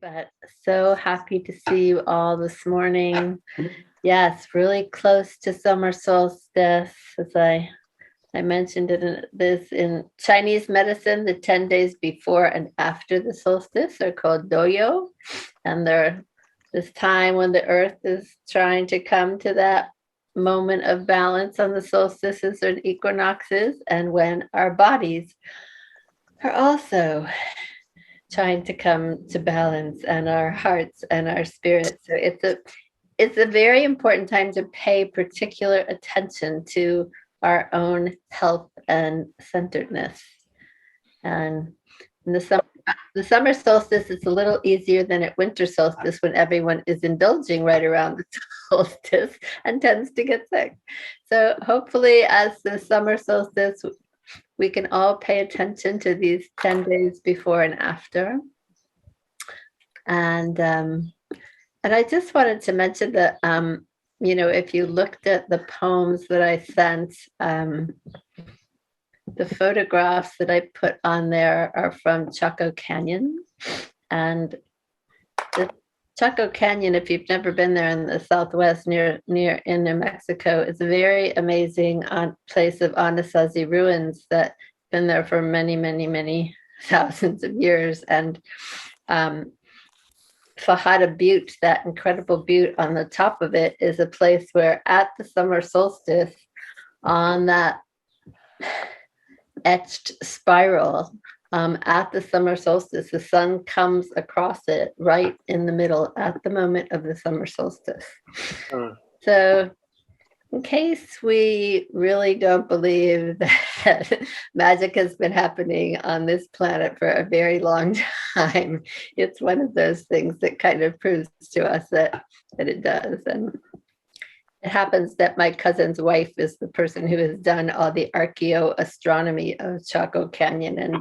But so happy to see you all this morning. Yes, really close to summer solstice. As I mentioned this in Chinese medicine, the 10 days before and after the solstice are called doyo. And they're this time when the earth is trying to come to that moment of balance on the solstices and equinoxes, and when our bodies are also trying to come to balance, and our hearts and our spirits. So it's a very important time to pay particular attention to our own health and centeredness. And in the summer solstice is a little easier than at winter solstice, when everyone is indulging right around the solstice and tends to get sick. So hopefully, as the summer solstice, we can all pay attention to these 10 days before and after. And I just wanted to mention that, if you looked at the poems that I sent, the photographs that I put on there are from Chaco Canyon. And the Chaco Canyon, if you've never been there in the Southwest near in New Mexico, is a very amazing place of Anasazi ruins that been there for many, many, many thousands of years. And Fajada Butte, that incredible butte on the top of it, is a place where at the summer solstice, on that etched spiral, at the summer solstice, the sun comes across it right in the middle at the moment of the summer solstice. So in case we really don't believe that magic has been happening on this planet for a very long time, it's one of those things that kind of proves to us that it does. And it happens that my cousin's wife is the person who has done all the archaeoastronomy of Chaco Canyon and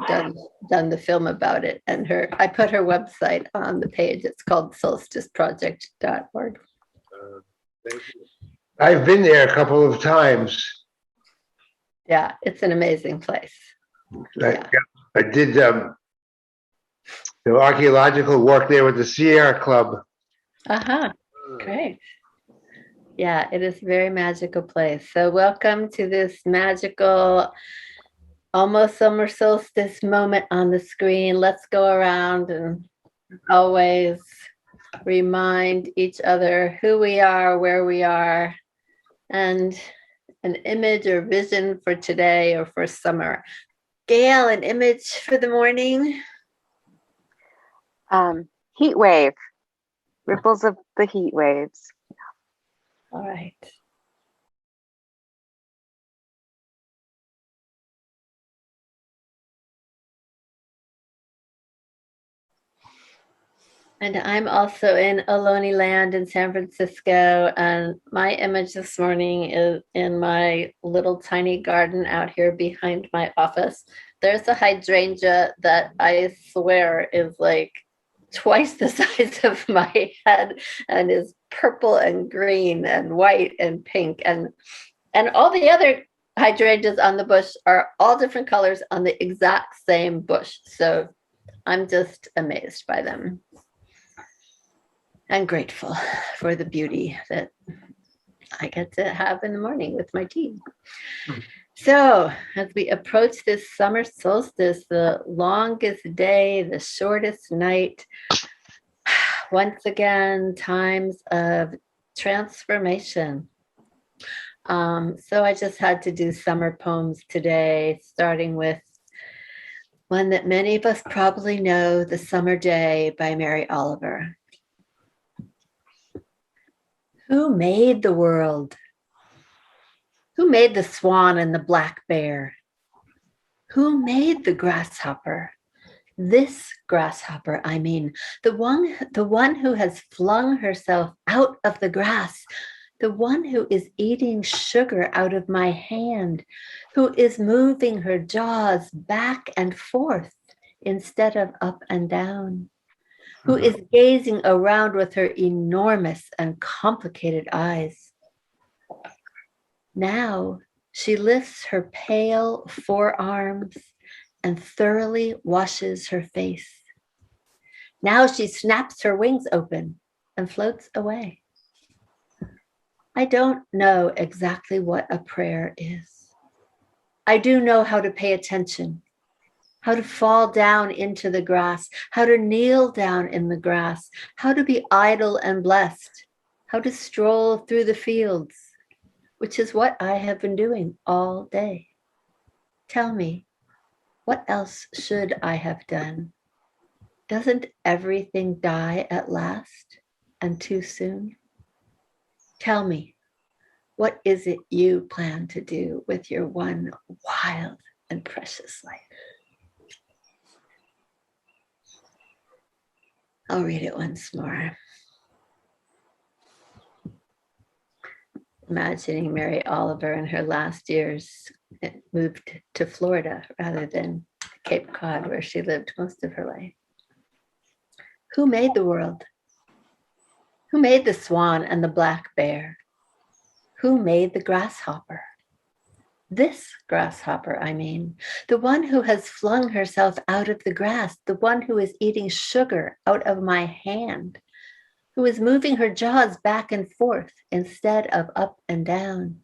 done the film about it. And I put her website on the page. It's called solsticeproject.org. Thank you. I've been there a couple of times. Yeah, it's an amazing place. I did archaeological work there with the Sierra Club. Great. Yeah, it is a very magical place. So welcome to this magical, almost summer solstice moment on the screen. Let's go around and always remind each other who we are, where we are, and an image or vision for today or for summer. Gail, an image for the morning? Heat wave. Ripples of the heat waves. All right. And I'm also in Ohlone Land in San Francisco. And my image this morning is in my little tiny garden out here behind my office. There's a hydrangea that I swear is like twice the size of my head and is purple and green and white and pink. And all the other hydrangeas on the bush are all different colors on the exact same bush. So I'm just amazed by them. And grateful for the beauty that I get to have in the morning with my tea. So as we approach this summer solstice, the longest day, the shortest night, once again, times of transformation. So I just had to do summer poems today, starting with one that many of us probably know, The Summer Day by Mary Oliver. Who made the world? Who made the swan and the black bear? Who made the grasshopper? This grasshopper, I mean, the one who has flung herself out of the grass, the one who is eating sugar out of my hand, who is moving her jaws back and forth instead of up and down, who is gazing around with her enormous and complicated eyes. Now she lifts her pale forearms and thoroughly washes her face. Now she snaps her wings open and floats away. I don't know exactly what a prayer is. I do know how to pay attention, how to fall down into the grass, how to kneel down in the grass, how to be idle and blessed, how to stroll through the fields, which is what I have been doing all day. Tell me, what else should I have done? Doesn't everything die at last and too soon? Tell me, what is it you plan to do with your one wild and precious life? I'll read it once more. Imagining Mary Oliver in her last years moved to Florida rather than Cape Cod, where she lived most of her life. Who made the world? Who made the swan and the black bear? Who made the grasshopper? This grasshopper, I mean, the one who has flung herself out of the grass, the one who is eating sugar out of my hand, who is moving her jaws back and forth instead of up and down,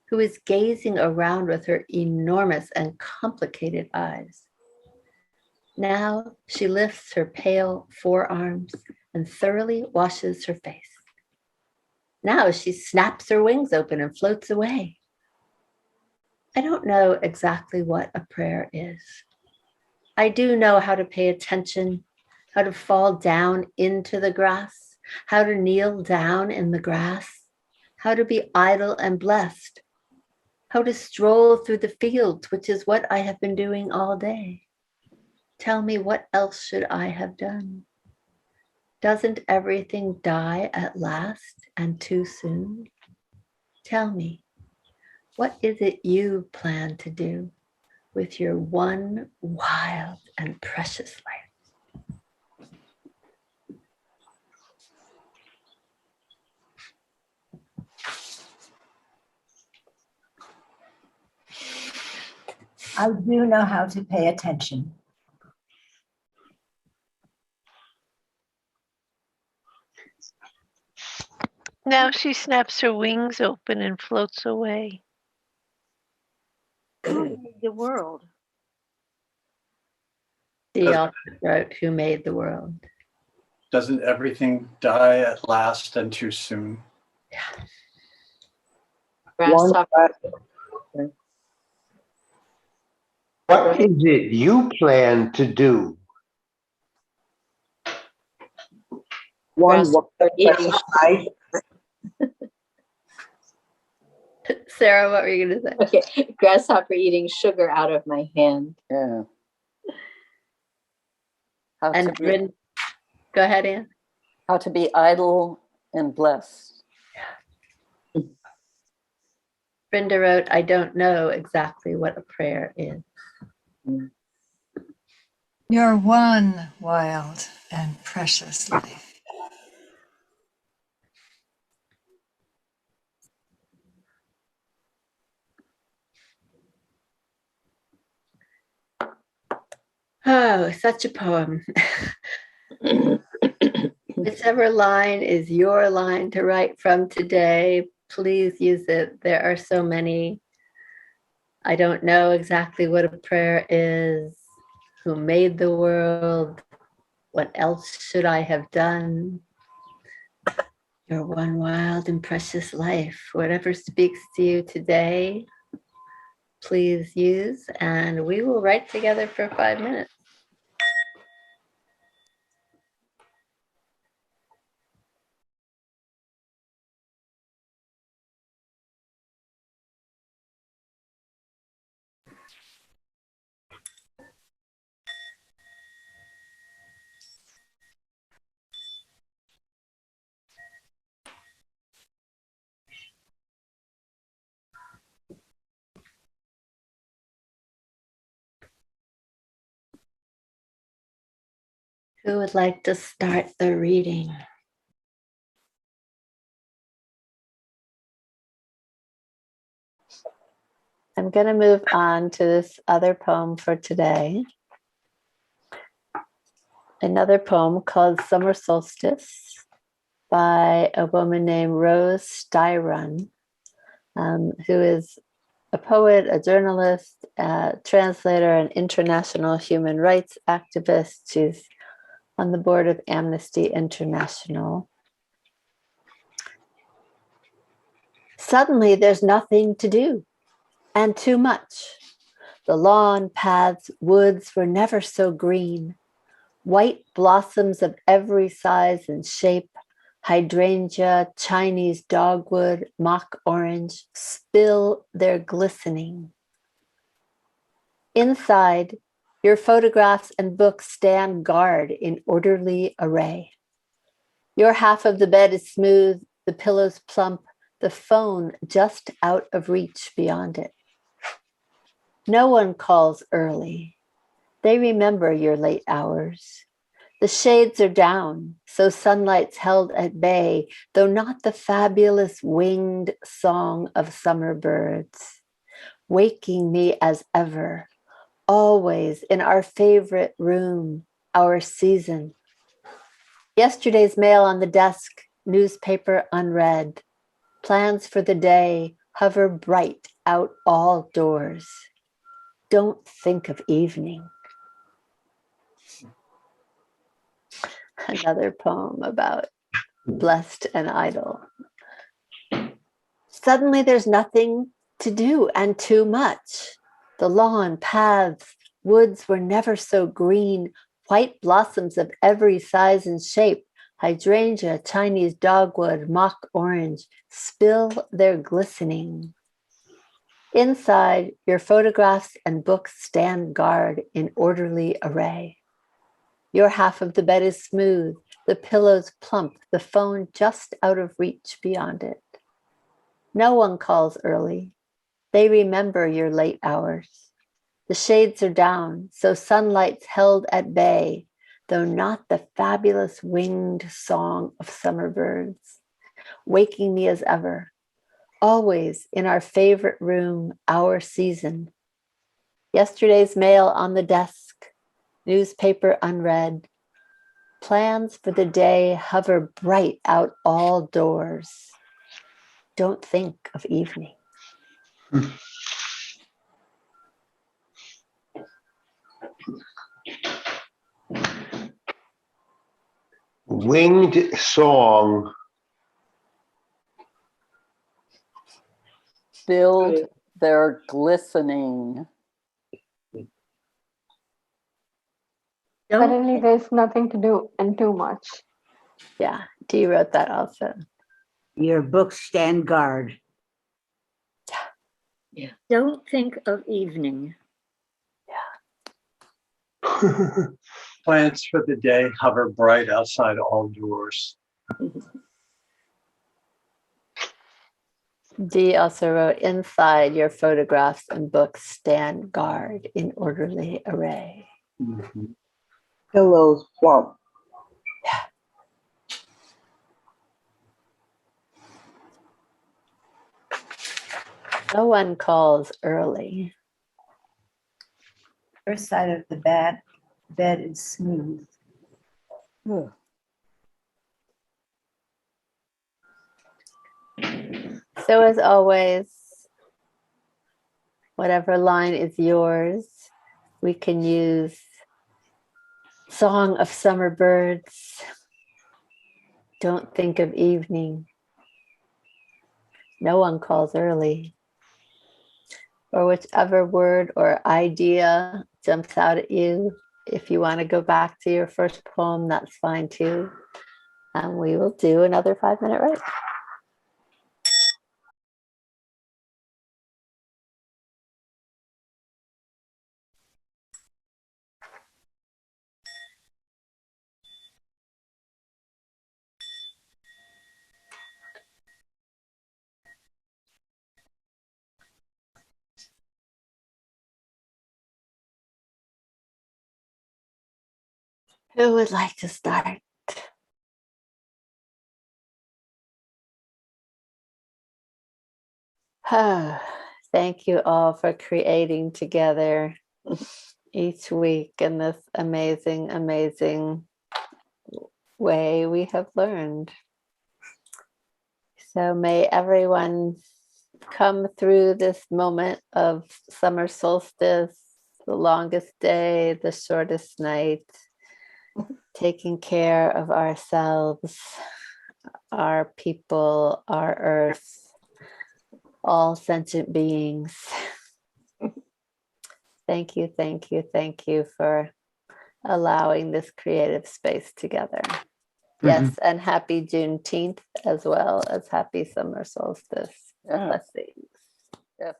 who is gazing around with her enormous and complicated eyes. Now she lifts her pale forearms and thoroughly washes her face. Now she snaps her wings open and floats away. I don't know exactly what a prayer is. I do know how to pay attention, how to fall down into the grass, how to kneel down in the grass, how to be idle and blessed, how to stroll through the fields, which is what I have been doing all day. Tell me, what else should I have done? Doesn't everything die at last and too soon? Tell me, what is it you plan to do with your one wild and precious life? I do know how to pay attention. Now she snaps her wings open and floats away. Who made the world? She also wrote, who made the world? Doesn't everything die at last and too soon? Yeah. Grasshopper. What is it you plan to do? Grasshopper eating. Sarah, what were you going to say? Okay, grasshopper eating sugar out of my hand. Yeah. How to And be, go ahead, Anne. how to be idle and blessed. Brenda wrote, I don't know exactly what a prayer is. Your one wild and precious life. Oh, such a poem. Whichever line is your line to write from today, please use it. There are so many. I don't know exactly what a prayer is. Who made the world? What else should I have done? Your one wild and precious life. Whatever speaks to you today, please use, and we will write together for 5 minutes. Who would like to start the reading? I'm going to move on to this other poem for today. another poem called Summer Solstice by a woman named Rose Styron, who is a poet, a journalist, a translator, an international human rights activist. She's on the board of Amnesty International. Suddenly, there's nothing to do, and too much. The lawn, paths, woods were never so green. White blossoms of every size and shape, hydrangea, Chinese dogwood, mock orange, spill their glistening. Inside, your photographs and books stand guard in orderly array. Your half of the bed is smooth, the pillows plump, the phone just out of reach beyond it. No one calls early. They remember your late hours. The shades are down, so sunlight's held at bay, though not the fabulous winged song of summer birds, waking me as ever, always in our favorite room, our season. Yesterday's mail on the desk, newspaper unread. Plans for the day hover bright out all doors. Don't think of evening. Another poem about blessed and idle. Suddenly there's nothing to do and too much. The lawn, paths, woods were never so green. White blossoms of every size and shape, hydrangea, Chinese dogwood, mock orange, spill their glistening. Inside, your photographs and books stand guard in orderly array. Your half of the bed is smooth, the pillows plump, the phone just out of reach beyond it. No one calls early. They remember your late hours. The shades are down, so sunlight's held at bay, though not the fabulous winged song of summer birds, waking me as ever, always in our favorite room, our season. Yesterday's mail on the desk, newspaper unread. Plans for the day hover bright out all doors. Don't think of evening. Winged song. Build their glistening. Suddenly there's nothing to do and too much. Yeah, Dee wrote that also. Your books stand guard. Yeah. Don't think of evening. Plans for the day hover bright outside all doors. Dee also wrote, inside your photographs and books stand guard in orderly array. Mm-hmm. Pillows plump. No one calls early. First side of the bed is smooth. Ugh. So as always, whatever line is yours, we can use Song of Summer Birds, Don't Think of Evening, No One Calls Early, or whichever word or idea jumps out at you. If you want to go back to your first poem, that's fine too. And we will do another 5-minute rest. Who would like to start? Thank you all for creating together. each week in this amazing, amazing way we have learned. So may everyone come through this moment of summer solstice, the longest day, the shortest night, taking care of ourselves, our people, our earth, all sentient beings. Thank you, thank you, thank you for allowing this creative space together. Yes, and happy Juneteenth as well as happy summer solstice. Yeah. Blessings. Yes.